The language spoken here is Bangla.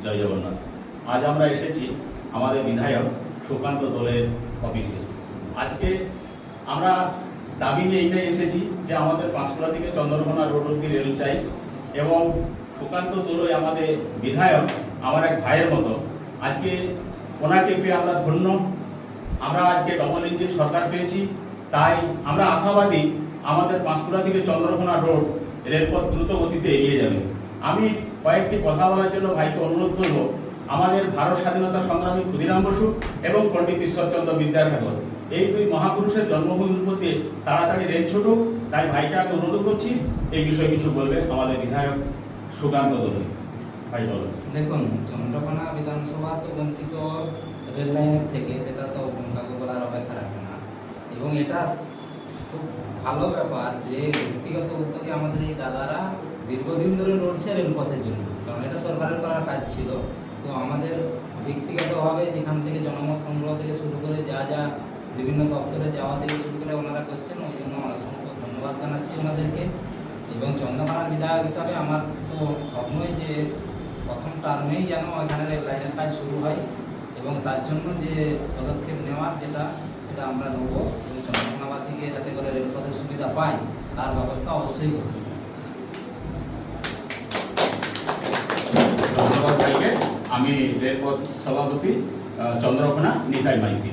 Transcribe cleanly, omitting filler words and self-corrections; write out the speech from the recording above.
জয় জগন্নাথ। আজ আমরা এসেছি আমাদের বিধায়ক সুকান্ত দোলের অফিসে। আজকে আমরা দাবি নিয়ে এইটাই এসেছি যে আমাদের পাঁশকুড়া থেকে চন্দ্রকোনা রোড অব্দি রেল চাই, এবং সুকান্ত দোলে আমাদের বিধায়ক আমার এক ভাইয়ের মতো। আজকে ওনাকে পেয়ে আমরা ধন্য। আমরা আজকে ডবল ইঞ্জিন সরকার পেয়েছি, তাই আমরা আশাবাদী আমাদের পাঁশকুড়া থেকে চন্দ্রকোনা রোড রেলপথ দ্রুত গতিতে এগিয়ে যাবে। আমি কয়েকটি কথা বলার জন্য ভাইকে অনুরোধ করব। আমাদের ভারত স্বাধীনতা সংগ্রামী ক্ষুদিরাম বসু এবং পণ্ডিত ঈশ্বরচন্দ্র বিদ্যাসাগর, এই দুই মহাপুরুষের জন্মভূমির প্রতি তাড়াতাড়ি রেল ছুটুক, তাই ভাইটাকে অনুরোধ করছি এই বিষয়ে কিছু বলবে আমাদের বিধায়ক সুকান্ত দোলে। ভাই বলো। দেখুন, চন্দ্রকোনা বিধানসভা তো বঞ্চিত রেল লাইনের থেকে, সেটা তো কাউকে বলার অপেক্ষা রাখে না। এবং এটা খুব ভালো ব্যাপার যে ব্যক্তিগত উদ্যোগে আমাদের এই দাদারা দীর্ঘদিন ধরে লড়ছে রেলপথের জন্য, কারণ এটা সরকারের করার কাজ ছিল। তো আমাদের ব্যক্তিগতভাবে যেখান থেকে জনমত সংগ্রহ থেকে শুরু করে যা যা বিভিন্ন দপ্তরে যাওয়া থেকে শুরু করে ওনারা করছেন, ওই জন্য অসংখ্য ধন্যবাদ জানাচ্ছি ওনাদেরকে। এবং চন্দ্রকোনার বিধায়ক হিসাবে আমার তো স্বপ্নই যে প্রথম টার্মেই যেন এখানে রেল লাইনের কাজ শুরু হয়, এবং তার জন্য যে পদক্ষেপ নেওয়ার সেটা আমরা নেব। এবং চন্দ্রকোনাবাসীকে যাতে করে রেলপথের সুবিধা পায় তার ব্যবস্থা অবশ্যই করব। ধন্যবাদ ভাইকে। আমি রেলপথ সভাপতি চন্দ্রকোনা নিতাই মাইতি।